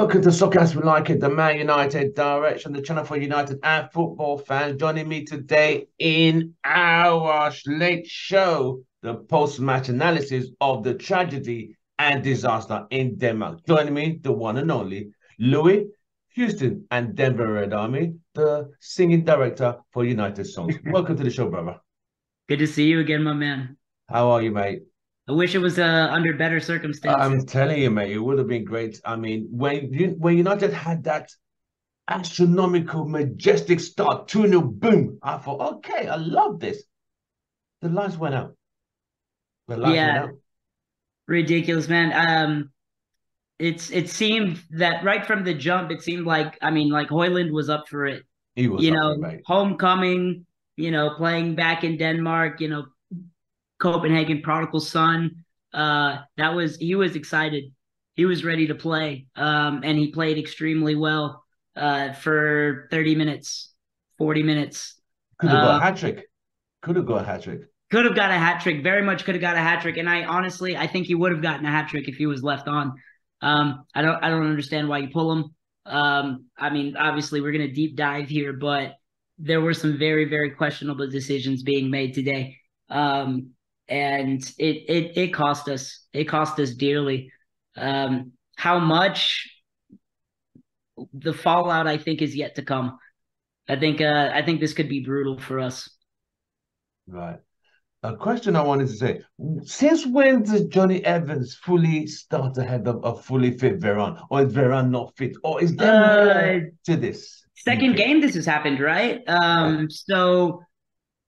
Welcome to Soccer As We Like It, the Man United direction, the channel for United and football fans. Joining me today in our late show, the post-match analysis of the tragedy and disaster in Denmark. Joining me, the one and only Louis, Houston and Denver Red Army, the singing director for United Songs. Welcome to the show, brother. Good to see you again, my man. How are you, mate? I wish it was under better circumstances. I'm telling you, mate, it would have been great. I mean, when United had that astronomical, majestic start, 2-0, boom. I thought, okay, I love this. The lights went out. The lights went Yeah, out. ridiculous, man. It seemed that right from the jump, it seemed like like Hoyland was up for it. He was up for it, mate. Homecoming, playing back in Denmark, Copenhagen, prodigal son. He was excited. He was ready to play. And he played extremely well for 30 minutes, 40 minutes. Could have got a hat trick. Could have got a hat trick. Could have got a hat trick. Very much could have got a hat trick. And I think he would have gotten a hat trick if he was left on. I don't understand why you pull him. Obviously we're gonna deep dive here, but there were some very, very questionable decisions being made today. And it cost us. It cost us dearly. How much? The fallout, I think, is yet to come. I think this could be brutal for us. Right. A question I wanted to say: since when does Johnny Evans fully start ahead of a fully fit Varane, or is Varane not fit, or is there more Uh, to this? You Second think? game this has happened, right? Yeah. So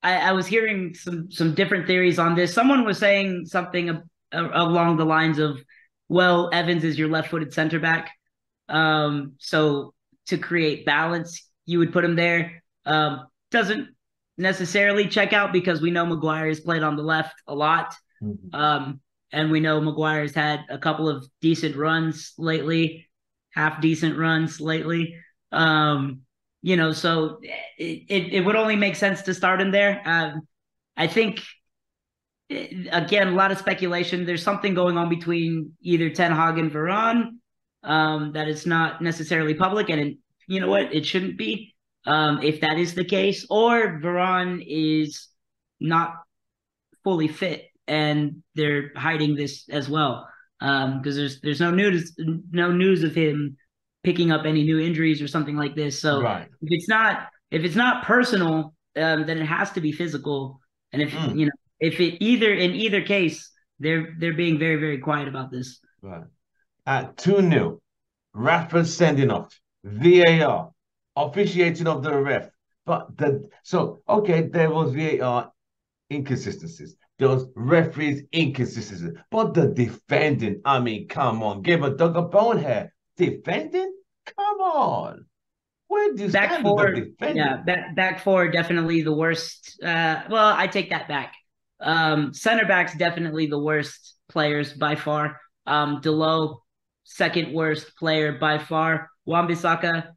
I was hearing some different theories on this. Someone was saying something along the lines of, well, Evans is your left-footed center back. So to create balance, you would put him there. Doesn't necessarily check out because we know Maguire has played on the left a lot. Mhm. And we know Maguire's had a couple of decent runs lately, half decent runs lately. So it would only make sense to start him there. I think again, a lot of speculation. There's something going on between either Ten Hag and Varane that is not necessarily public, and you know what, it shouldn't be. If that is the case, or Varane is not fully fit and they're hiding this as well, because there's no news of him picking up any new injuries or something like this. So Right. if it's not personal, then it has to be physical. And Mm. if it in either case, they're being very, very quiet about this. Right. At 2-0, Rafa sending off, VAR, officiating of the ref. Okay, there was VAR inconsistencies. There was referees inconsistencies. But the defending, I mean, come on, give a dog a bone here. Defending? Come on. Where do you Back stand with the four, yeah, defending? back four definitely the worst. Well, I take that back. Center backs definitely the worst players by far. Delo, second worst player by far. Wan-Bissaka,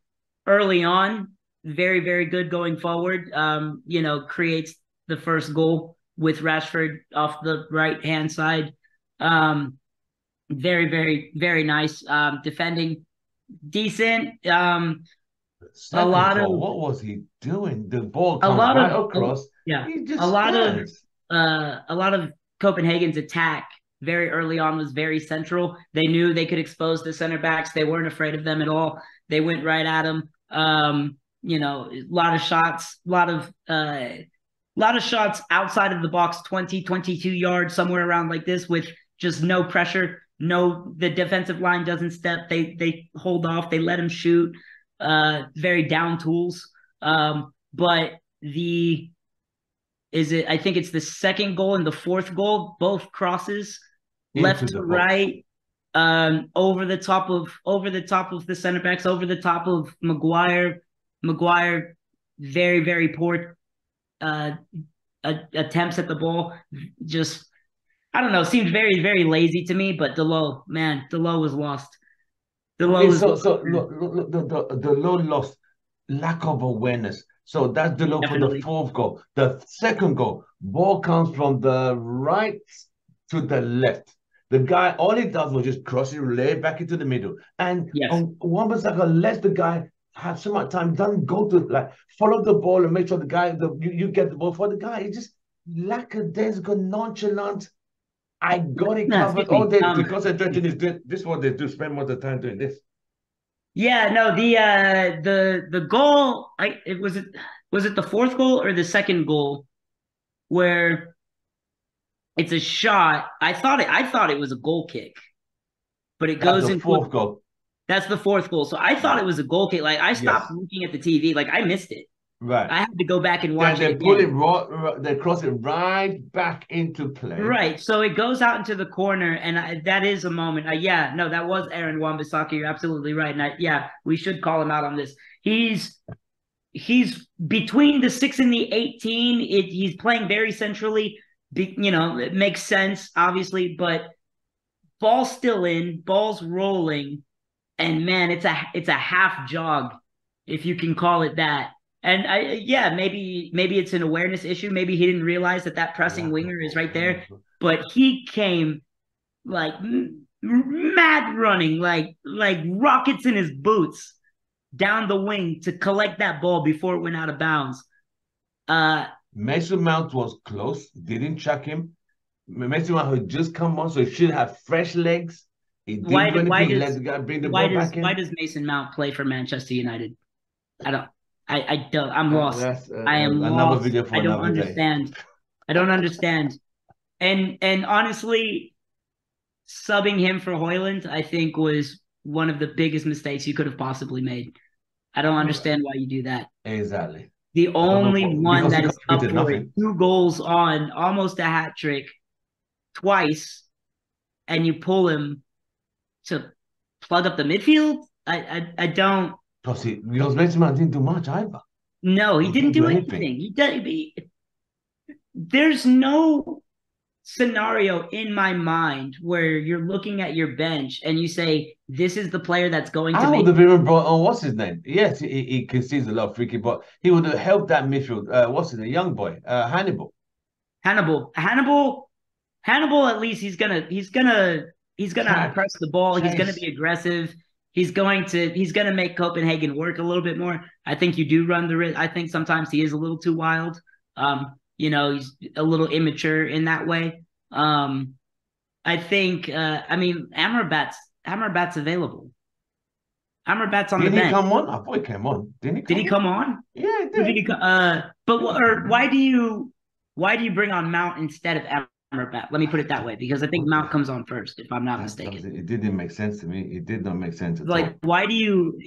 early on, very, very good going forward. Creates the first goal with Rashford off the right hand side. Um, Very, very, very nice. Defending decent. A Second lot goal, of what was he doing? The ball a comes lot right of across. yeah, He a just lot of stands. a lot of Copenhagen's attack very early on was very central. They knew they could expose the center backs. They weren't afraid of them at all. They went right at them. A lot of shots, a lot of shots outside of the box, 20, 22 yards, somewhere around like this, with just no pressure. No, the defensive line doesn't step. They hold off. They let him shoot. Very down tools. But the is it? I think it's the second goal and the fourth goal, both crosses, Into left the to box. right, over the top of the center backs, over the top of Maguire. Maguire, very, very poor uh, attempts at the ball. Just, I don't know, seemed very, very lazy to me. But Delo, man, Delo was lost. I Delo mean, was lost, so man. look, the low loss, lack of awareness. So that's the low for the Definitely. fourth goal. The second goal, ball comes from the right to the left. The guy, all he does was just cross it, lay it back into the middle. And Yes. Wan-Bissaka lets the guy have so much time, doesn't go to like follow the ball and make sure the guy, you get the ball for the guy. He just lackadaisical, nonchalant. I got it No, covered. excuse All me. they the concentration is this is what they do, spend more of the time doing this. Yeah, no, the goal, was it the fourth goal or the second goal where it's a shot. I thought it was a goal kick, but it That's goes the into fourth goal. that's the fourth goal. So I thought it was a goal kick. Like I stopped Yes. looking at the TV. Like I missed it. Right. I had to go back and Then watch it they pull it again. they cross it right back into play. Right. So it goes out into the corner, and that is a moment. Yeah, no, that was Aaron Wan-Bissaka. You're absolutely right. And yeah, we should call him out on this. He's between the 6 and the 18. He's playing very centrally. It makes sense, obviously, but ball's still in, ball's rolling, and man, it's a half jog, if you can call it that. And maybe it's an awareness issue. Maybe he didn't realize that pressing winger is right there, but he came like mad running, like rockets in his boots down the wing to collect that ball before it went out of bounds. Mason Mount was close, didn't chuck him. Mason Mount had just come on, so he should have fresh legs. He didn't do anything. He let the guy bring the ball back in. Why does Mason Mount play for Manchester United? I don't. I'm lost. That's I am another lost. video for I don't another understand. day. I don't understand. And honestly, subbing him for Højlund, I think, was one of the biggest mistakes you could have possibly made. I don't understand why you do that. Exactly. The only one that is up for nothing. it, 2 goals on, almost a hat trick, twice, and you pull him to plug up the midfield. I don't. Because Mason Mount didn't do much either. No, he didn't do anything. He did. There's no scenario in my mind where you're looking at your bench and you say, this is the player that's going to I make. would have even brought on, what's his name? Yes, he concedes a lot of freaky, but he would have helped that midfield. What's his name? Young boy, Hannibal. Hannibal, at least he's gonna press the ball. He's gonna be aggressive. He's gonna make Copenhagen work a little bit more. I think you do run the risk. I think sometimes he is a little too wild. He's a little immature in that way. I think Amrabat's available. Amrabat's on the bench. Did he come on? I thought he came on. Did he come on? Yeah, he did. Why do you bring on Mount instead of Amrabat? Let me put it that way, because I think Mount comes on first, if I'm not mistaken. It didn't make sense to me. It did not make sense at all. Why do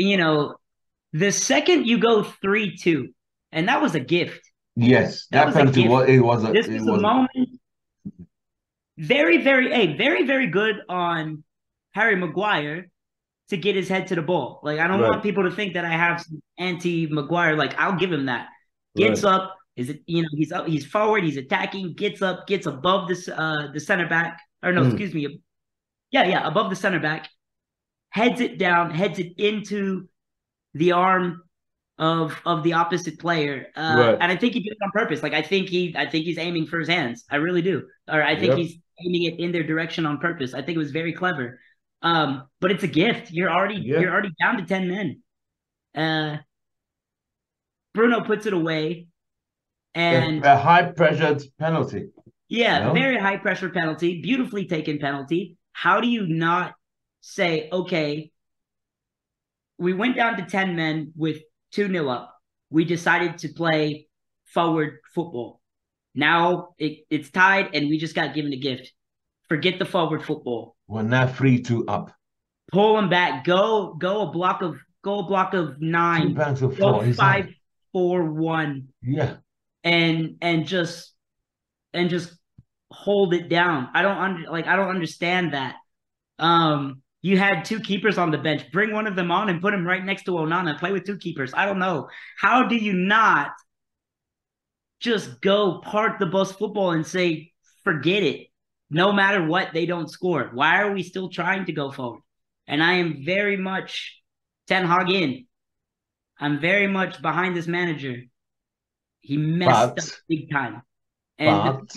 the second you go 3-2, and that was a gift. Yes, that penalty was a moment. Very, very, very, very good on Harry Maguire to get his head to the ball. Like, I don't want people to think that I have some anti-Maguire. Like, I'll give him that. Gets up, he's up, he's forward, he's attacking, gets up, gets above the center back. Or no, excuse me. Yeah, above the center back. Heads it down, heads it into the arm of the opposite player. And I think he did it on purpose. Like, I think he's aiming for his hands. I really do. Or I think he's aiming it in their direction on purpose. I think it was very clever. But it's a gift. You're already down to 10 men. Bruno puts it away. And a high pressured penalty. Yeah, very high pressure penalty, beautifully taken penalty. How do you not say, okay, we went down to 10 men with 2-0 up. We decided to play forward football. Now it's tied, and we just got given a gift. Forget the forward football. We're now 3-2 up. Pull them back. Go a block of 9. 2 banks of 4. Go 5-4-1. Yeah. And just hold it down. I don't understand that. You had 2 keepers on the bench. Bring one of them on and put him right next to Onana. Play with 2 keepers. I don't know. How do you not just go park the bus football and say, forget it? No matter what, they don't score. Why are we still trying to go forward? And I am very much Ten Hag in. I'm very much behind this manager. He messed up big time. And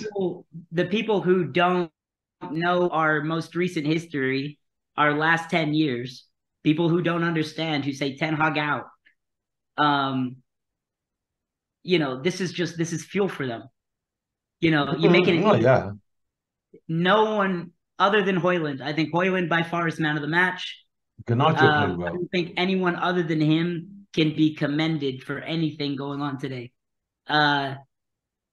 the people who don't know our most recent history, our last 10 years, people who don't understand, who say Ten Hag out, this is fuel for them. You make it Oh yeah, no one other than Højlund. I think Højlund by far is man of the match. Garnacho played I well. don't think anyone other than him can be commended for anything going on today. No,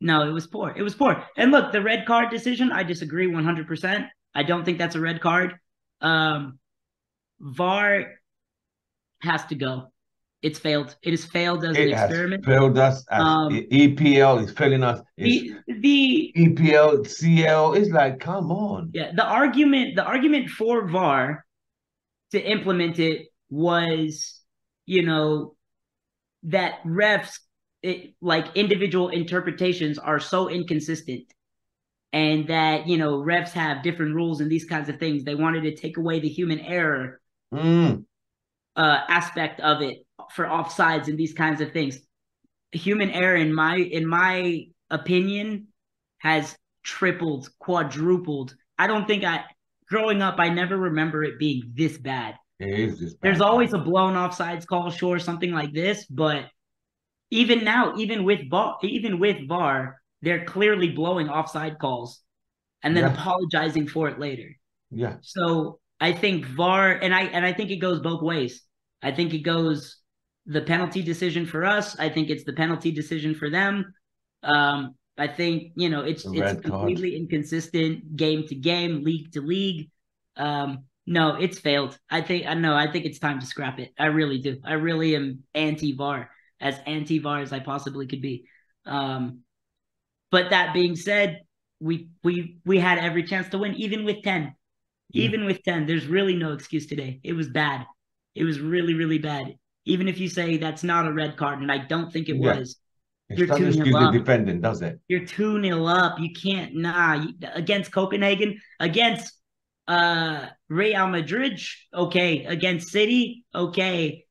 it was poor. It was poor. And look, the red card decision, I disagree 100%. I don't think that's a red card. VAR has to go. It's failed. It has failed as an experiment. Failed us as EPL is failing us. The EPL, CL is like, come on. Yeah, the argument for VAR to implement it was, that refs, like individual interpretations are so inconsistent, and that refs have different rules and these kinds of things. They wanted to take away the human error aspect of it for offsides and these kinds of things. Human error, in my opinion, has tripled, quadrupled. I don't think growing up, I never remember it being this bad. It is this bad. There's always a blown offsides call, sure, something like this, but even now, even with VAR, they're clearly blowing offside calls and then apologizing for it later. Yeah. So I think VAR, and I think it goes both ways. I think it goes the penalty decision for us. I think it's the penalty decision for them. I think it's completely inconsistent game to game, league to league. No, it's failed. I think it's time to scrap it. I really do. I really am anti-VAR, as anti-VAR as I possibly could be. But that being said, we had every chance to win, even with 10. Yeah. Even with 10, there's really no excuse today. It was bad. It was really, really bad. Even if you say that's not a red card, and I don't think it was. It doesn't excuse the defending, does it? You're 2-0 up. You can't, against Copenhagen, against Real Madrid, okay. Against City, okay.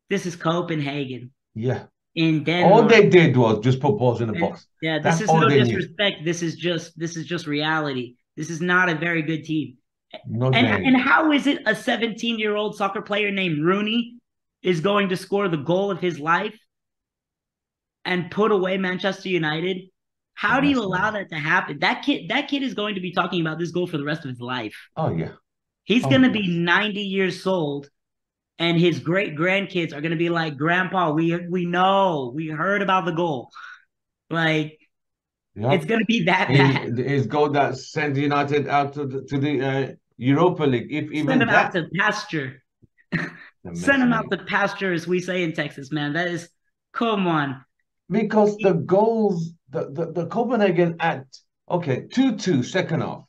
This is Copenhagen. Yeah. In Denmark. All they did was just put balls in the box. Yeah, this is no disrespect. This is just reality. This is not a very good team. And how is it a 17-year-old soccer player named Rooney is going to score the goal of his life and put away Manchester United? How do you allow that to happen? That kid is going to be talking about this goal for the rest of his life. Oh yeah. He's going to be 90 years old, and his great grandkids are going to be like, "Grandpa, we know, we heard about the goal." Like, it's going to be that bad. His goal that sent United out to the Europa League. If even send him out to pasture. Send him out to pasture, as we say in Texas, man. That is, come on. Because the goals, the Copenhagen at 2-2 second half.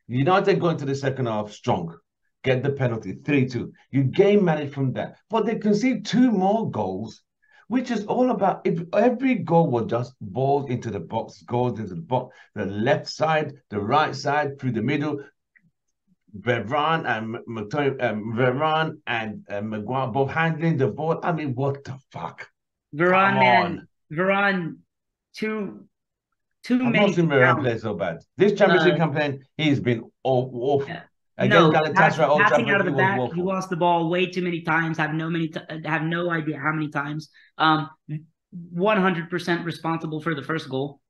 United go into the second half strong, get the penalty 3-2. You game manage from that, but they concede 2 more goals, which is all about if every goal was just balls into the box, goals into the box, the left side, the right side, through the middle. Varane and Maguire both handling the ball. I mean, what the fuck? Varane, too I've many. not seen Varane play so bad. This Champions League campaign, he's been awful. Yeah. Against Galatasaray, passing out of the back, he lost the ball way too many times. Have no idea how many times. 100% responsible for the first goal.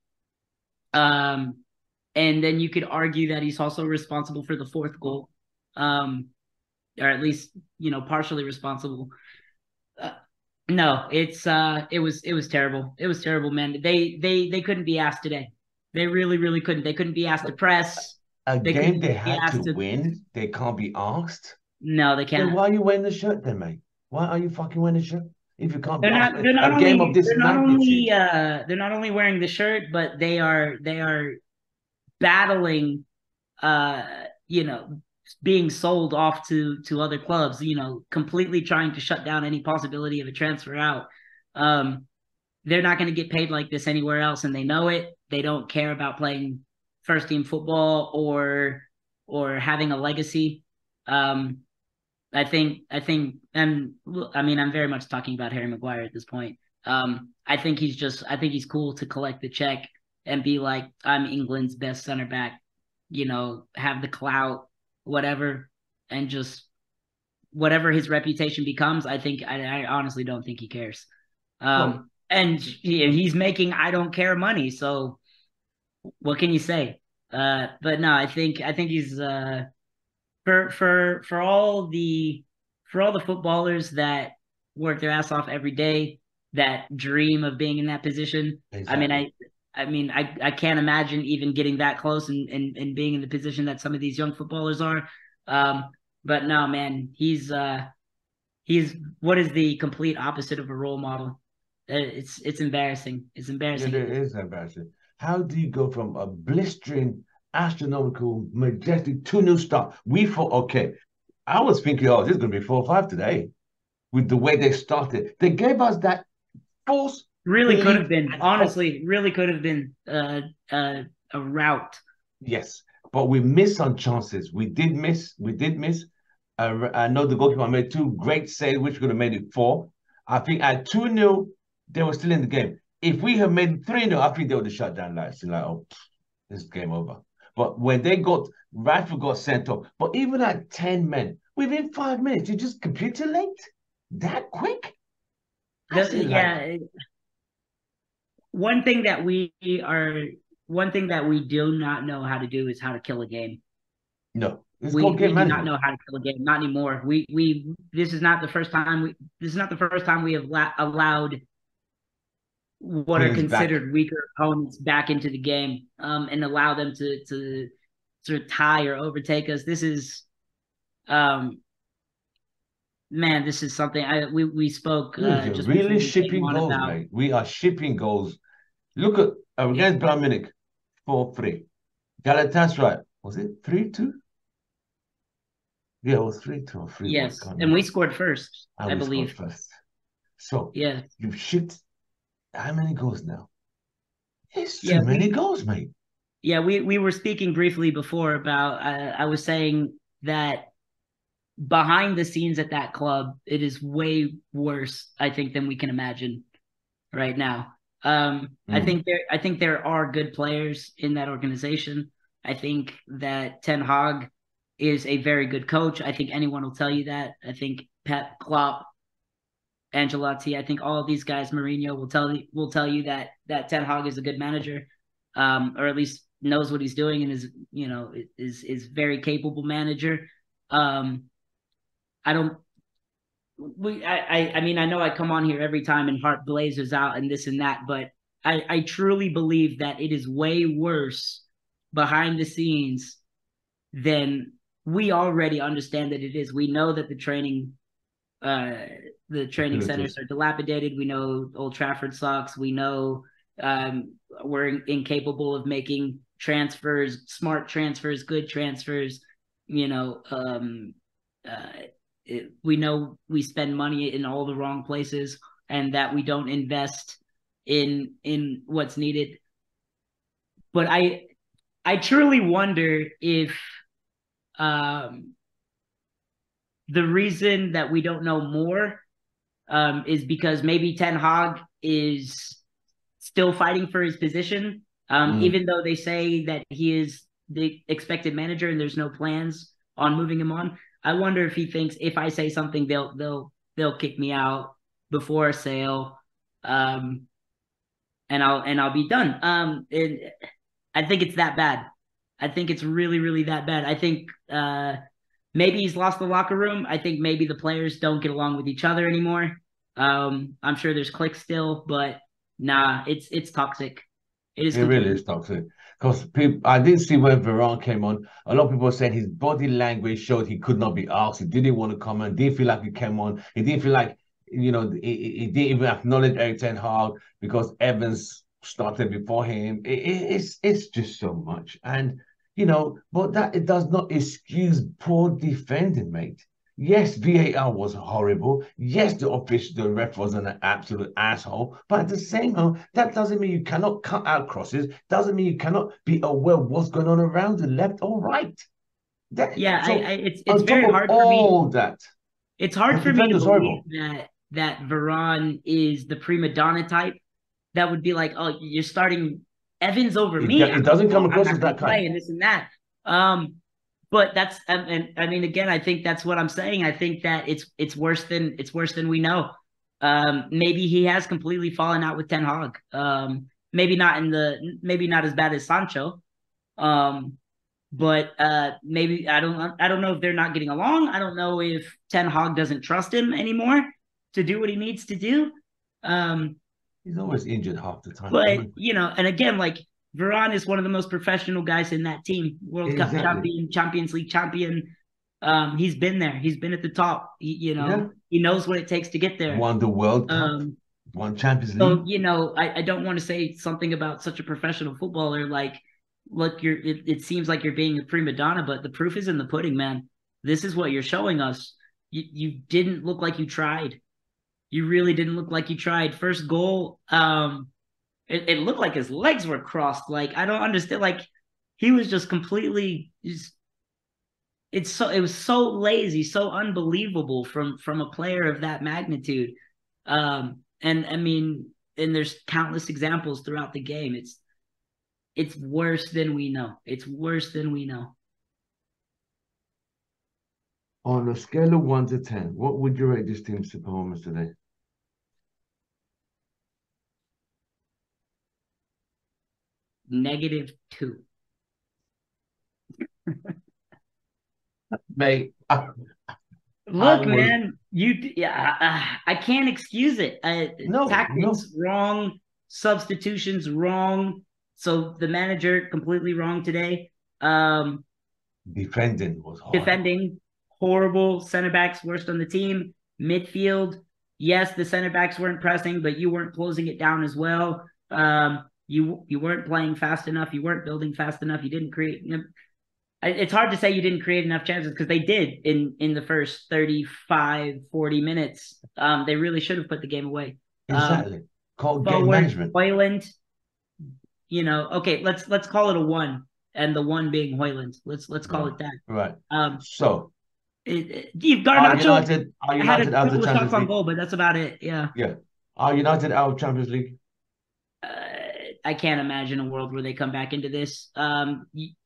And then you could argue that he's also responsible for the 4th goal, or at least partially responsible. No, it was terrible. It was terrible, man. They couldn't be asked today. They really, really couldn't. They couldn't be asked to press. A game they had to win. They can't be asked. No, they can't. Then why are you wearing the shirt then, mate? Why are you fucking wearing the shirt? If you can't, they're not only wearing the shirt, but they are battling, being sold off to other clubs, completely trying to shut down any possibility of a transfer out. They're not going to get paid like this anywhere else, and they know it. They don't care about playing first team football or having a legacy. I think, and I mean, I'm very much talking about Harry Maguire at this point. I think he's cool to collect the check and be like, I'm England's best center back. have the clout, whatever, and just whatever his reputation becomes. I honestly don't think he cares. Well, And he's making I don't care money, so what can you say? But no, I think he's for all the footballers that work their ass off every day, that dream of being in that position. exactly. I can't imagine even getting that close and being in the position that some of these young footballers are. But no, man, he's what is the complete opposite of a role model. It's embarrassing. It's Yeah, embarrassing. it is embarrassing. How do you go from a blistering, astronomical, majestic 2-0 start? We thought, okay, I was thinking, oh, this is going to be 4-5 today with the way they started. They gave us that false Really could belief have been, and hope. honestly, really could have been a route. Yes, but we missed on chances. We did miss. We did miss. I know the goalkeeper made two great saves, which could have made it four. I think at 2-0, they were still in the game. If we had made 3-0, I think they would have shut down lights. Like, oh, this is game over. But when Radford got sent off. But even at 10 men, within 5 minutes, you just capitulate that quick? That's it. Like, Yeah, one thing that we are, one thing that we do not know how to do is how to kill a game. no, it's called We game do not management. know how to kill a game, not anymore. This is not the first time we have allowed what are Queen's back. considered weaker opponents back into the game, and allow them to sort of tie or overtake us. This is, um, man, this is something we spoke We're just before really we came shipping on goals, about. mate. We are shipping goals. Look at against Bayern Munich, 4-3. Galatasaray, was it 3-2? Yeah, it was 3-2 or 3-1. Yes, Can't and we remember. scored first, And I we scored believe. first. So Yeah, you've shipped how many goals now? It's too yeah, many goals, mate. we were speaking briefly before about. I was saying that behind the scenes at that club, it is way worse, I think, than we can imagine right now. Mm. I think there are good players in that organization. I think that Ten Hag is a very good coach. I think anyone will tell you that. I think Pep, Klopp, Angelotti, I think all of these guys, Mourinho will tell you that Ten Hag is a good manager, or at least knows what he's doing and is very capable manager. Um, I don't I mean, I know I come on here every time and heart blazes out and this and that, but I truly believe that it is way worse behind the scenes than we already understand that it is. We know that uh the training centers Facilities. are dilapidated. We know Old Trafford sucks. We know we're incapable of making transfers, smart transfers, good transfers. You know, uh, we know we spend money in all the wrong places and that we don't invest in what's needed. But I truly wonder if um, the reason that we don't know more is because maybe Ten Hag is still fighting for his position, Mm. even though they say that he is the expected manager and there's no plans on moving him on. I wonder if he thinks if I say something, they'll kick me out before a sale, um, and I'll be done. I think it's that bad. I think it's really, really that bad. I think maybe he's lost the locker room. I think maybe the players don't get along with each other anymore. I'm sure there's cliques still, but nah, it's toxic. It is It really completely is toxic. Because people, I didn't see when Varane came on. A lot of people said his body language showed he could not be asked. He didn't want to come on. Didn't feel like he came on. He didn't feel like he didn't even acknowledge Eric Ten Hag because Evans started before him. It's just so much, and but that it does not excuse poor defending, mate. Yes, VAR was horrible. Yes, the ref was an absolute asshole. But at the same time, that doesn't mean you cannot cut out crosses. Doesn't mean you cannot be aware of what's going on around the left or right. yeah. So It's on top very of hard for me. all that, It's the hard for me to defender's believe horrible. that Varane is the prima donna type that would be like, oh, you're starting Evans over me. It doesn't come I'm across not as going that to play kind. and this and that. But that's and I mean again, I think that's what I'm saying. I think that it's worse than we know. Maybe he has completely fallen out with Ten Hag. Maybe not as bad as Sancho. Um, but maybe I don't know if they're not getting along. I don't know if Ten Hag doesn't trust him anymore to do what he needs to do. Um, He's always injured half the time. but and again, like Varane is one of the most professional guys in that team. World Cup Exactly. champion, Champions League champion. He's been there. He's been at the top. Yeah. He knows what it takes to get there. Won the World Cup, Um, won Champions so League. I don't want to say something about such a professional footballer like, look, it seems like you're being a prima donna, but the proof is in the pudding, man. This is what you're showing us. You didn't look like you tried. You really didn't look like you tried. First goal, it looked like his legs were crossed. Like, I don't understand. Like, he was just completely it was so lazy, so unbelievable from a player of that magnitude. And I mean, and there's countless examples throughout the game. It's worse than we know. It's worse than we know. On a scale of 1 to 10, what would you rate this team's performance today? -2. Mate, I Look, was man, I can't excuse it. no Tactics wrong, substitutions wrong. So the manager completely wrong today. defending was horrible. Defending horrible. Center backs worst on the team. Midfield, yes, the center backs weren't pressing, but you weren't closing it down as well. You weren't playing fast enough. You weren't building fast enough. You didn't create. It's hard to say you didn't create enough chances because they did in the first 35, 40 minutes. They really should have put the game away. Exactly. Called game Forward, management. Hoyland, okay, let's call it a 1, and the 1 being Hoyland. Let's call Right. it that. Right. Um, So are Garnacho United had a out of the couple of shots Champions on League? goal, but that's about it. Yeah. Yeah. Are United out of Champions League? Uh, I can't imagine a world where they come back into this.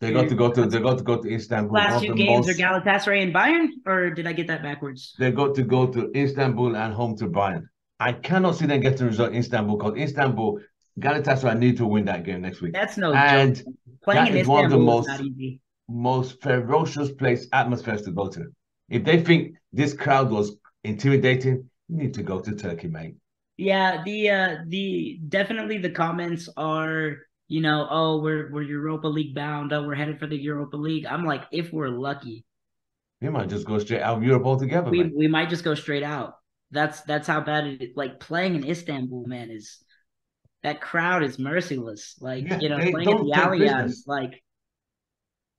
They got to go to Istanbul. One Last of two the games are most Galatasaray and Bayern, or did I get that backwards? they got to go to Istanbul and home to Bayern. I cannot see them getting a result in Istanbul because Istanbul, Galatasaray need to win that game next week. That's no And joke. Playing that in is one of the Istanbul is not easy. most ferocious place atmospheres to go to. If they think this crowd was intimidating, you need to go to Turkey, mate. Yeah, the definitely the comments are, oh, we're Europa League bound. Oh, we're headed for the Europa League. I'm like, if we're lucky, We might just go straight out of Europe altogether, we mate. we might just go straight out. That's how bad it is. Like playing in Istanbul, man, is that crowd is merciless. Like, Yeah, they playing at don't the take Allianz, prisoners. like,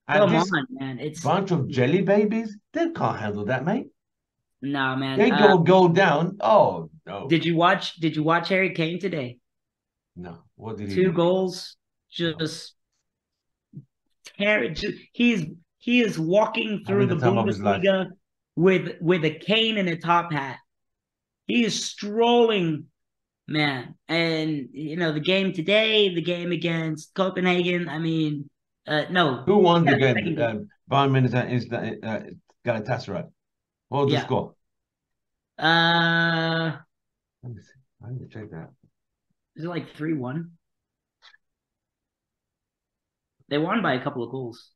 And come on, this man. It's bunch of jelly babies, they can't handle that, mate. no, man. They go down. Oh no, Did you watch Harry Kane today? no. What did he Two do? goals, No. just he is walking through Having the the time of his life. Bundesliga with a cane and a top hat. He is strolling, man. And the game today, the game against Copenhagen. I mean, no, Who won the yeah, the game? second game. Bayern Munich and Galatasaray. What was the Yeah. score? Uh, Let me see. I need to check that. is it like 3-1? They won by a couple of goals,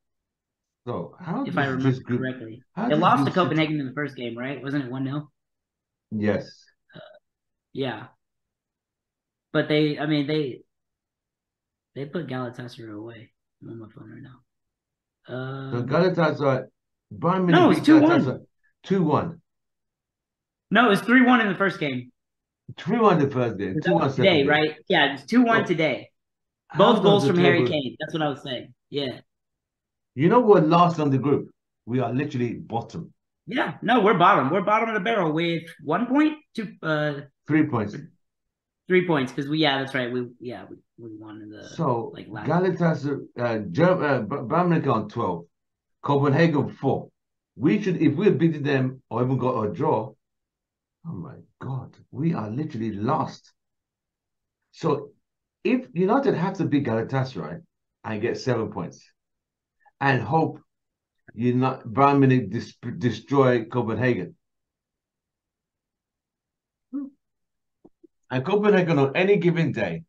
So how if I does remember this group? correctly. How They does lost to group sit? Copenhagen in the first game, right? Wasn't it 1-0? Yes. Yeah. But I mean, they put Galatasaray away. I'm on my phone right now. So Galatasaray, Bayern Munich No, it's beat 2-1. Galatasaray 2-1. No, it's 3-1 in the first game. 3-1 the first game, That 2-1 was second today, game. right? Yeah, it's 2-1 So today. how Both does goals the from Harry table? Kane. That's what I was saying. Yeah. You know we're last on the group. We are literally bottom. Yeah. No, we're bottom. We're bottom of the barrel with 1 point, 3 points. 3 points because that's right. We won in the So last. Galatasaray, Bayern Munich on 12, Copenhagen 4. We should, if we had beaten them or even got a draw, oh my God, we are literally lost. So if United have to beat Galatasaray and get 7 points, and hope you not Bayern Munich destroy Copenhagen. And Copenhagen on any given day,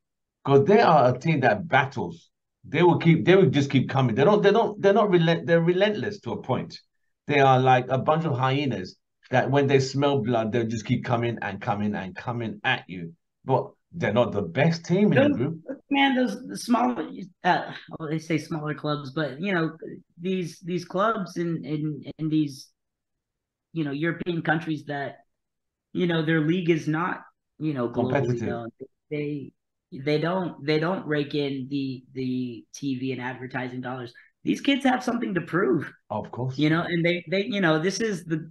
because they are a team that battles. They will just keep coming. They're not they're relentless to a point. They are like a bunch of hyenas that when they smell blood, they'll just keep coming and coming and coming at you. But they're not the best team in the group. Man, those the smaller, well, they say smaller clubs, but these clubs in these European countries that their league is not globally Competitive. known. They they don't rake in the TV and advertising dollars. These kids have something to prove, Of course. and they this is the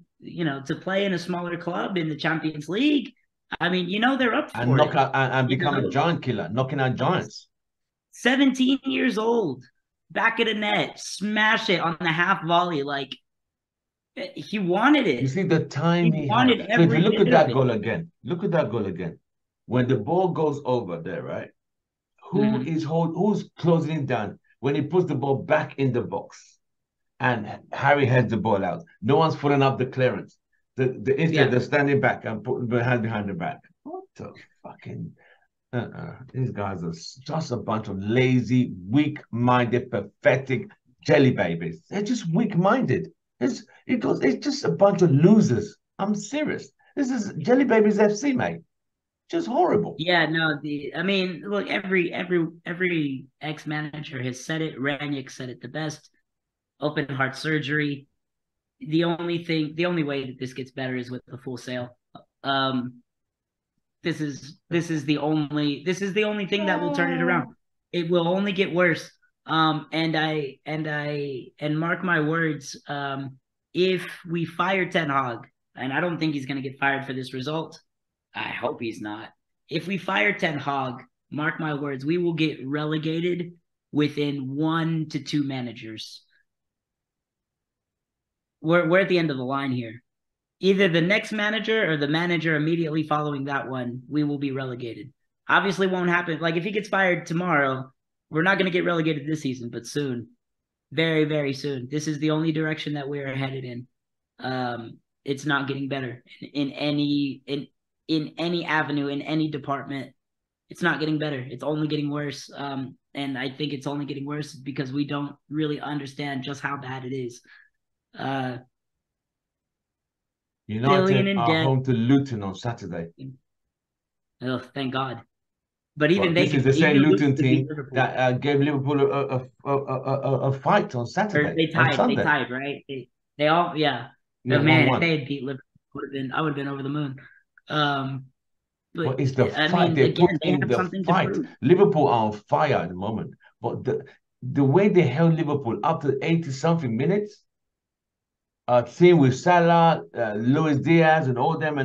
to play in a smaller club in the Champions League. I mean, they're up And for knock it. out and become a giant killer, knocking out giants. 17 years old, back of the net, smash it on the half volley. Like, he wanted it. You see the time He he wanted had. So if you every look at bit of that it. goal again, look at that goal again. When the ball goes over there, right? Who's closing it down when he puts the ball back in the box and Harry heads the ball out? No one's pulling up the clearance. Instead Yeah. they're standing back and putting the hand behind the back. What the fucking these guys are just a bunch of lazy, weak-minded, pathetic jelly babies. They're just weak-minded. It's just a bunch of losers. I'm serious. This is Jelly Babies FC, mate. Just horrible. Yeah, no, I mean, look, every ex-manager has said it. Ranić said it the best. Open heart surgery. The only way that this gets better is with the full sale. This is the only thing that will turn it around. It will only get worse. And mark my words, if we fire Ten Hag, and I don't think he's going to get fired for this result. I hope he's not. If we fire Ten Hag, mark my words, we will get relegated within 1 to 2 managers. We're at the end of the line here. Either the next manager or the manager immediately following that one, we will be relegated. Obviously won't happen. Like, if he gets fired tomorrow, we're not going to get relegated this season, but soon. Very, very soon. This is the only direction that we're headed in. It's not getting better in any avenue, in any department. It's not getting better. It's only getting worse. And I think it's only getting worse because we don't really understand just how bad it is. United are home to Luton on Saturday. Oh, thank God. But even this is the same Luton team that gave Liverpool a fight on Saturday. They tied, right? They all, yeah. Yeah, man, 1-1. if they had beat Liverpool, I would have been over the moon. But it's the fight. They put in the fight. Liverpool are on fire at the moment. But the way they held Liverpool up to 80-something minutes, team with Salah, Luis Diaz, and all them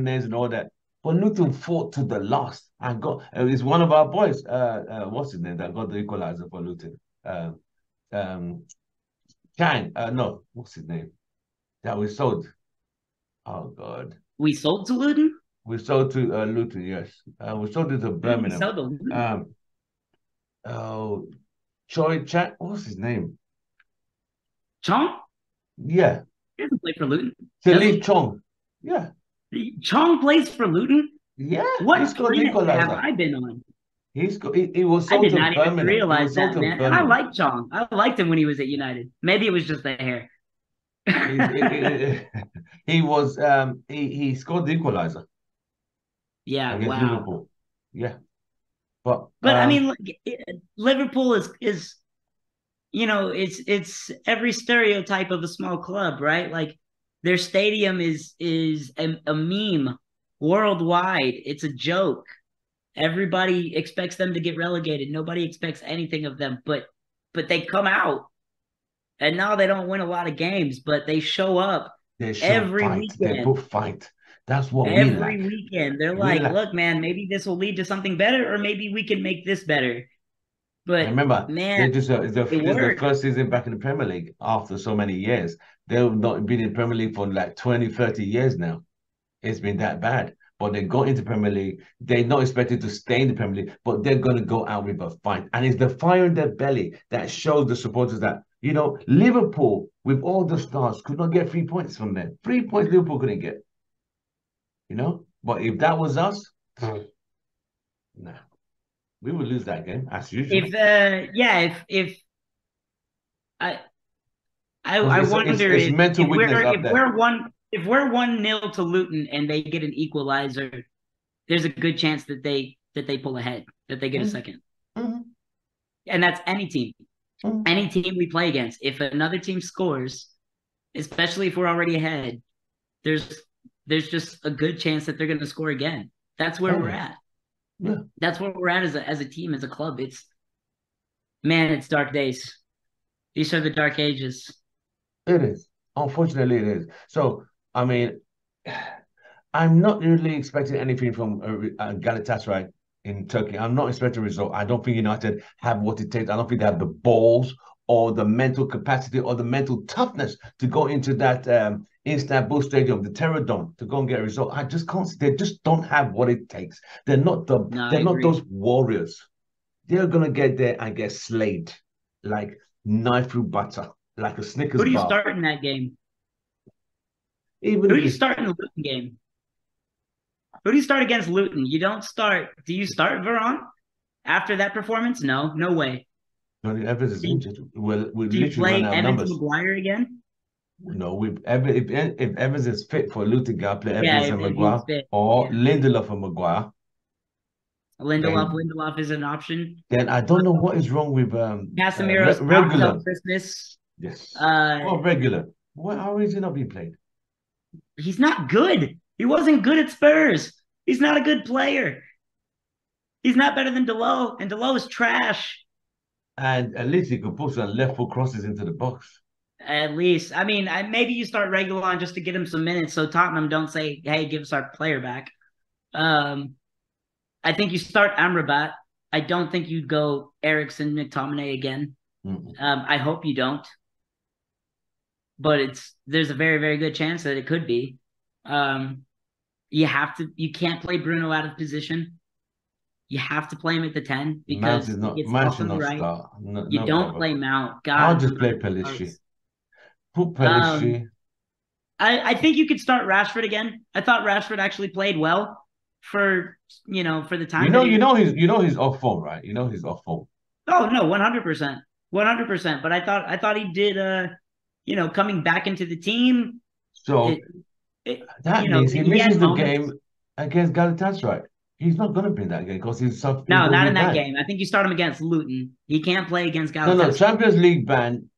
names and all that. But Luton fought to the last and got. It's one of our boys. What's his name that got the equalizer for Luton? Chang. No, what's his name? That we sold. Oh God. We sold to Luton. We sold to Luton. Yes. We sold it to Birmingham. We sold to Luton. Oh, Choi Chang. What's his name? Chong. Yeah. He doesn't play for Luton. Salif Chong. Yeah. Chong plays for Luton? Yeah. What planet have I been on? He was sold to Birmingham. I did not even realize that, man. And I liked Chong. I liked him when he was at United. Maybe it was just the hair. He was he scored the equalizer. Yeah, against wow. Liverpool. Yeah. But I mean, Liverpool is it's every stereotype of a small club, right? Like, their stadium is a meme worldwide. It's a joke. Everybody expects them to get relegated. Nobody expects anything of them, but they come out, and now they don't win a lot of games, but they show up every weekend. They put fight. That's what every weekend. They're like, look, man, maybe this will lead to something better, or maybe we can make this better. But remember, man, this is the first season back in the Premier League after so many years. They've not been in the Premier League for like 20, 30 years now. It's been that bad. But they got into Premier League. They're not expected to stay in the Premier League, but they're going to go out with a fight. And it's the fire in their belly that shows the supporters that, You know, Liverpool, with all the stars, could not get 3 points from them. 3 points Liverpool couldn't get. You know? But if that was us, nah, we would lose that game, as usual. If I Because I wonder it's mental if weakness we're up if there. we're one if we're 1-0 to Luton and they get an equalizer, there's a good chance that they pull ahead, that they get a Mm, second. mm, And that's any team. mm. Any team we play against. If another team scores, especially if we're already ahead, there's there's just a good chance that they're going to score again. That's where Oh, we're yeah. at. Yeah, That's where we're at as a team, as a club. It's dark days. These are the dark ages. it is. Unfortunately, it is. So, I mean, I'm not really expecting anything from Galatasaray in Turkey. I'm not expecting a result. I don't think United have what it takes. I don't think they have the balls or the mental capacity or the mental toughness to go into that Istanbul Stadium, the Terror Dome, to go and get a result. I just can't. They just don't have what it takes. They're not the. No, I They're not agree. those warriors. They're gonna get there and get slayed like knife through butter, like a Who Snickers do you bar. start in that game? Even Who if do you it's start in the Luton game? Who do you start against Luton? You don't start. Do you start Veron after that performance? No, no way. Johnny Evans is Do you, injured, we do you literally run play out of Evans and numbers. Maguire again? No, if Evans is fit for Luton, got play Yeah, Evans and if he's Maguire fit. or Yeah. Lindelof and Maguire. Then Lindelof is an option. I don't know what is wrong with Casemiro's out till regular. Christmas. Yes, Uh, well, regular. Why how is he not being played? he's not good. He wasn't good at Spurs. He's not a good player. He's not better than Delo, and Delo is trash. And at least he could put some left foot crosses into the box. At least, I mean, maybe you start Regulon just to get him some minutes, so Tottenham don't say, "Hey, give us our player back." Um, I think you start Amrabat. I don't think you'd go Ericsson, McTominay again. Mm-mm. I hope you don't, but there's a very, very good chance that it could be. Um, you can't play Bruno out of position. You have to play him at the 10 Mount because is he not gets Mount lost should on the not right. start. No, You no don't bother. play Mount. I'll God, just play Mount Pelistri. starts. Put Um, Pelistri. I think you could start Rashford again. I thought Rashford actually played well for for the time that he. You know he's off form, right? You know he's off form. Oh no, 100%, 100%. But I thought he did. Coming back into the team, So it, it that means he he had misses the game moments. against Galatasaray. He's not going to be in that game because he's No, going not to in be that banned. game. I think you start him against Luton. He can't play against No, Galatasaray. Champions League ban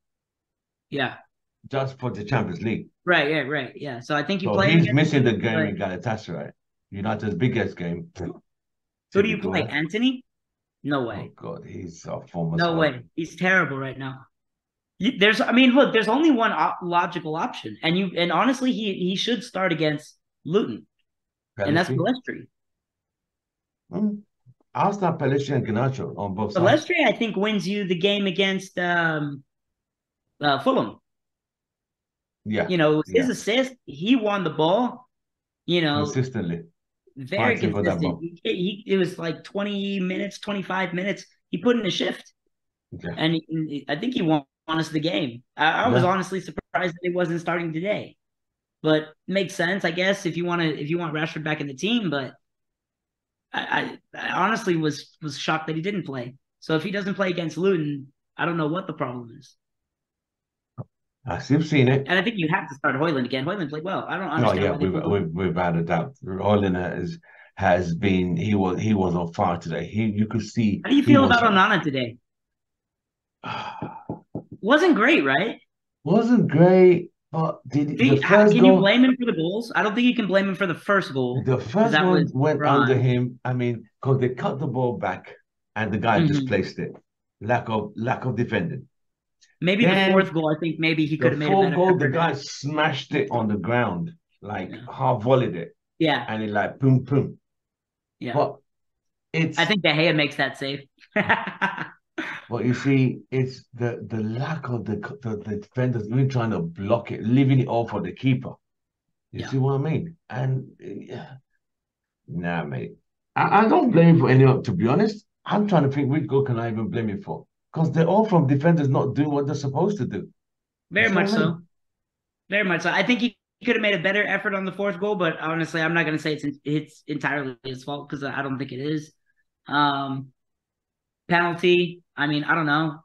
Yeah. just for the Champions League. Right. Yeah. Right. Yeah. So I think you So play him he's against missing the Luton. game But in Galatasaray, United's biggest game. who do you Typical, play? eh? Anthony? No Oh way. God, he's off form as No well. way. He's terrible right now. I mean, look, there's only one logical option, and honestly, he should start against Luton, and that's Pelistri. Palestri. Mm. I'll start Pelistri and Garnacho on both sides. Palestri, I think, wins you the game against Fulham. Yeah, His yeah, assist, he won the ball. You know, consistently very fighting for that consistent. ball. It was like 20 minutes, 25 minutes. He put in a shift, Yeah, and I think he won us the game. I was yeah. honestly surprised that he wasn't starting today, but makes sense, I guess, if you want Rashford back in the team. But I honestly was shocked that he didn't play. So if he doesn't play against Luton, I don't know what the problem is. As you've seen it. And I think you have to start Hoyland again. Hoyland played well. I don't Oh understand yeah, why they pulled him. we've had a doubt. Roland has been he was on fire today. You could see How do you he feel was about Onana today? Wasn't great, right? wasn't great, but the first Can you goal blame him for the goals? I don't think you can blame him for the first goal the because first that one was went under Ron. him. I mean, because they cut the ball back and the guy just Mm-hmm. placed it. Lack of defending. Maybe the fourth Then goal, I think maybe he the could have made a fourth better goal, the effort guy at. smashed it on the ground, like Yeah. half volleyed it, Yeah. and it like boom boom. Yeah. But I it's think De Gea makes that save. But you see, it's the lack of the defenders even trying to block it, leaving it all for the keeper. You Yeah. see what I mean? And yeah, nah, mate. I don't blame him for any of, to be honest. I'm trying to think which goal can I even blame him for? because they're all from defenders not doing what they're supposed to do. Very That's much all it is. so. Very much so. I think he could have made a better effort on the fourth goal, but honestly, I'm not going to say it's entirely his fault because I don't think it is. Um, Penalty. I mean, I don't know.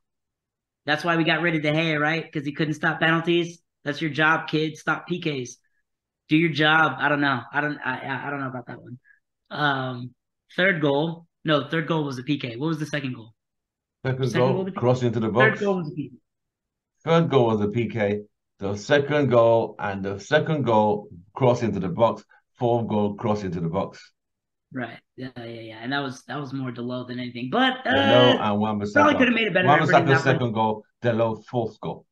That's why we got rid of De Gea, right? Because he couldn't stop penalties. That's your job, kid. Stop PKs. Do your job. I don't know. I don't know about that one. Third goal. No, third goal was a PK. What was the second goal? Second Second goal goal, was a PK. crossing into the Third box. goal was a PK. Third goal was a PK. The second goal and the second goal cross into the box. Fourth goal cross into the box. Right. Yeah. And that was more Delo than anything. But Delo and probably could Wan-Bissaka. have made a better effort in Wan-Bissaka's that one. second goal, Delo's fourth goal.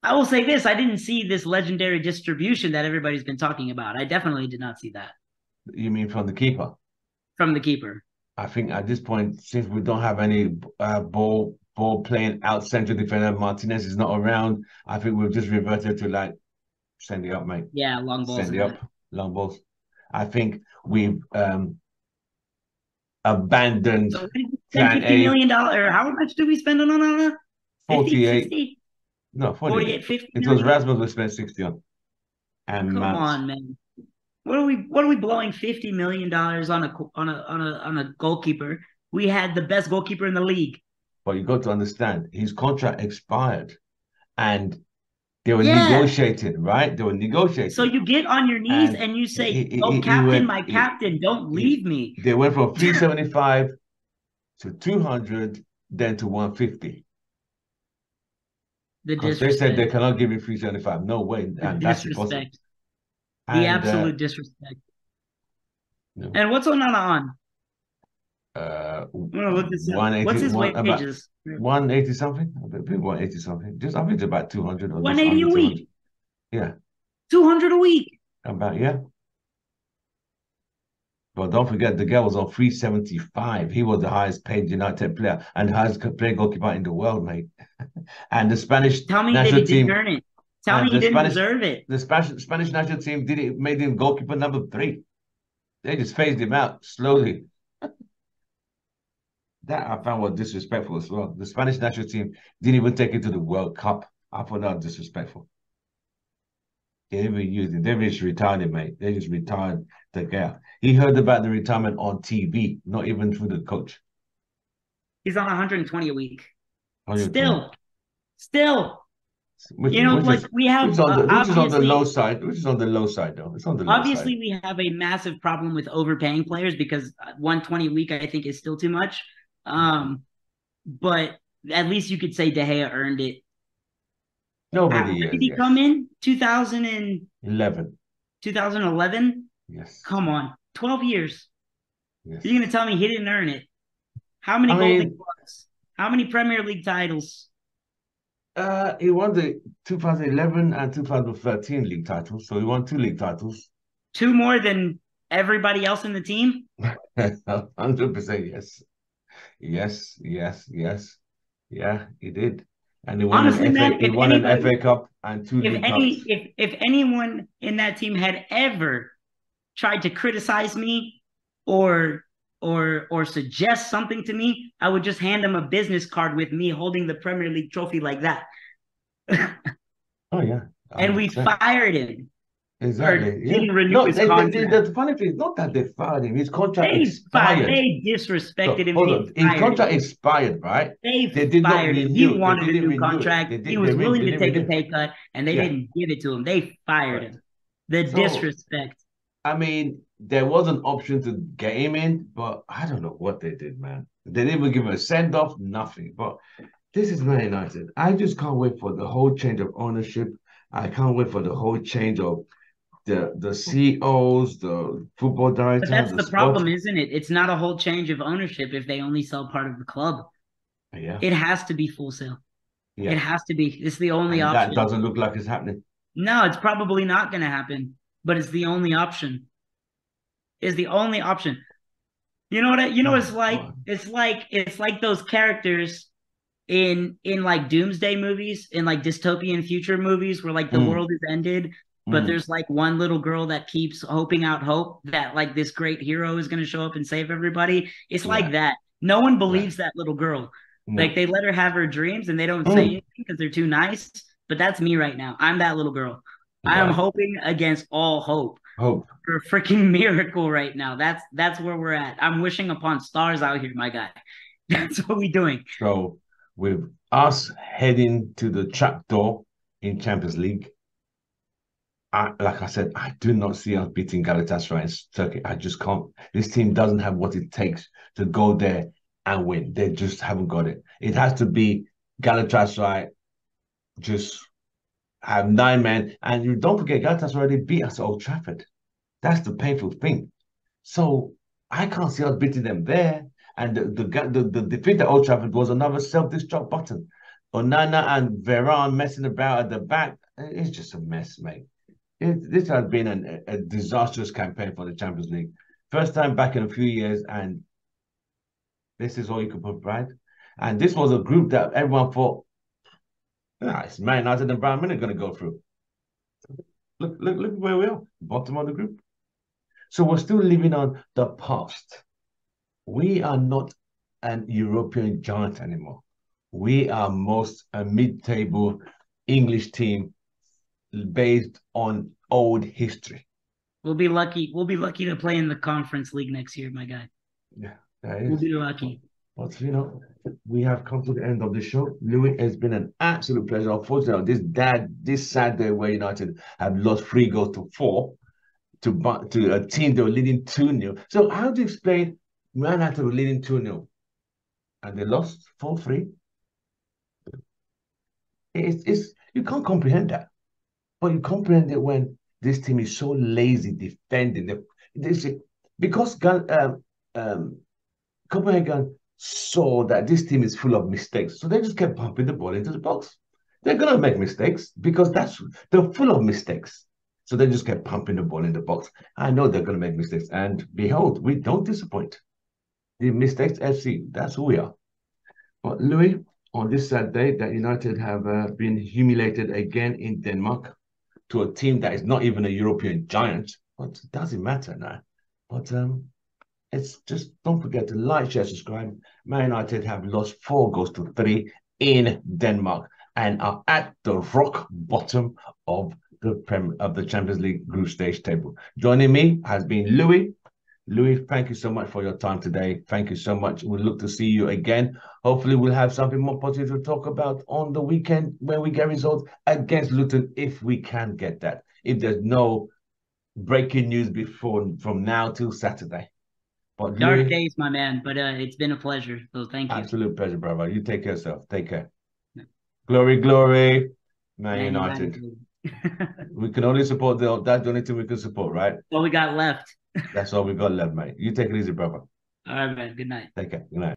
I will say this: I didn't see this legendary distribution that everybody's been talking about. I definitely did not see that You mean from the keeper? from the keeper. I think at this point, since we don't have any ball playing out central defender, Martinez is not around. I think we've just reverted to like send it up, mate. Yeah, long balls. Send it up, long balls. I think we've abandoned So what did we spend Plan $50 A. million? Or how much did we spend on 50, 48. 60? No, 48, 48. 50 It was million? Rasmus we spent 60 on. And Come Mounts. on, man. What are we blowing $50 million on a goalkeeper? We had the best goalkeeper in the league. But you got to understand, his contract expired and they were Yeah. negotiating, right? They were negotiating. So you get on your knees and you say, "Oh, captain, my captain, don't leave me." They went from 375 to 200, then to 150. Because they said they cannot give you 375. No way. And that's impossible. The absolute disrespect. No. And what's on? Look this up. What's his wages? 180 something? I think 180 something. I think it's about 200 or 180 a week. Yeah. 200 a week. About, yeah. But don't forget, the guy was on 375. He was the highest paid United player and highest paid goalkeeper in the world, mate. And the Spanish national team didn't earn it. Tell me he didn't deserve it. The Spanish national team made him goalkeeper number 3. They just phased him out slowly. That I found was disrespectful as well. The Spanish national team didn't even take it to the World Cup. I found that disrespectful. They didn't even use it. They just retired him, mate. They just retired the guy. He heard about the retirement on TV, not even through the coach. He's on 120 a week. 120. Still. We have which is on the low side. Which is on the low side, though. It's on the low side. Obviously, we have a massive problem with overpaying players because 120 a week, I think, is still too much. But at least you could say De Gea earned it. Nobody did he come in? 2011. 2011? Yes. Come on. 12 years. Yes. You're going to tell me he didn't earn it? How many Golden Gloves? How many Premier League titles? He won the 2011 and 2013 league titles. So he won 2 league titles. 2 more than everybody else in the team? 100% yes. Yes. Yeah, he did. And he won an FA Cup and 2 league cups. If anyone in that team had ever tried to criticize me or suggest something to me, I would just hand him a business card with me holding the Premier League trophy like that. Oh, yeah. 100%. And we fired him. Exactly. Didn't renew his contract. The funny thing is not that they fired him. His contract expired. They disrespected him. Hold on. His contract expired, right? They did fired him. He wanted a new contract. He was willing to take a pay cut, and they didn't give it to him. They fired him. The disrespect. I mean, there was an option to get him in, but I don't know what they did, man. They didn't even give him a send-off, nothing. But this is Man United. I just can't wait for the whole change of ownership. I can't wait for the whole change of the CEOs, the football directors. But that's the problem, isn't it? It's not a whole change of ownership if they only sell part of the club. Yeah. It has to be full sale. Yeah. It has to be. It's the only option. That doesn't look like it's happening. No, it's probably not going to happen, but it's the only option. It's the only option. You know what it's like? It's like those characters in like doomsday movies, in like dystopian future movies where like the world is ended. But there's like one little girl that keeps hoping out hope that like this great hero is going to show up and save everybody. It's like that. No one believes that little girl. Like No. they let her have her dreams and they don't say Mm. anything because they're too nice. But that's me right now. I'm that little girl. I am Wow. hoping against all hope Hope. for a freaking miracle right now. That's where we're at. I'm wishing upon stars out here, my guy. That's what we're doing. So with us heading to the trapdoor in Champions League, like I said, I do not see us beating Galatasaray and Turkey. I just can't. This team doesn't have what it takes to go there and win. They just haven't got it. It has to be Galatasaray just have 9 men. And you don't forget, Galatasaray already beat us at Old Trafford. That's the painful thing. So I can't see us beating them there. And the defeat at Old Trafford was another self-destruct button. Onana and Varane messing about at the back. It's just a mess, mate. This has been a disastrous campaign for the Champions League. First time back in a few years, and this is all you could provide. And this was a group that everyone thought, it's Man United and Bayern Munich going to go through. Look where we are, bottom of the group. So we're still living on the past. We are not an European giant anymore. We are most a mid-table English team based on old history. We'll be lucky. We'll be lucky to play in the conference league next year, my guy. Yeah, that We'll is. be lucky. But we have come to the end of the show. Louis, it's been an absolute pleasure. Unfortunately, this Saturday where United have lost 3 goals to 4 to a team they were leading 2-0. So how do you explain Man United were leading 2-0 and they lost 4-3? It's you can't comprehend that. But you comprehend it when this team is so lazy defending. Because Copenhagen saw that this team is full of mistakes, so they just kept pumping the ball into the box. They're gonna make mistakes because they're full of mistakes. So they just kept pumping the ball in the box. I know they're gonna make mistakes, and behold, we don't disappoint. The Mistakes FC, that's who we are. But Louis, on this sad day that United have been humiliated again in Denmark to a team that is not even a European giant, but it doesn't matter now. But it's just don't forget to like, share, subscribe. Man United have lost 4 goals to 3 in Denmark and are at the rock bottom of the Champions League group stage table. Joining me has been Louis. Louis, thank you so much for your time today. Thank you so much. We look to see you again. Hopefully, we'll have something more positive to talk about on the weekend when we get results against Luton, if we can get that. If there's no breaking news before from now till Saturday. But Dark Louis, days, my man, but it's been a pleasure. So thank you. absolute pleasure, brother. You take care of yourself. Take care. Glory, glory, Man Man United. United. We can only support that's the only thing we can support, right? What we got left. That's all we got left, mate. You take it easy, brother. All right, man. Good night. Take care. Good night.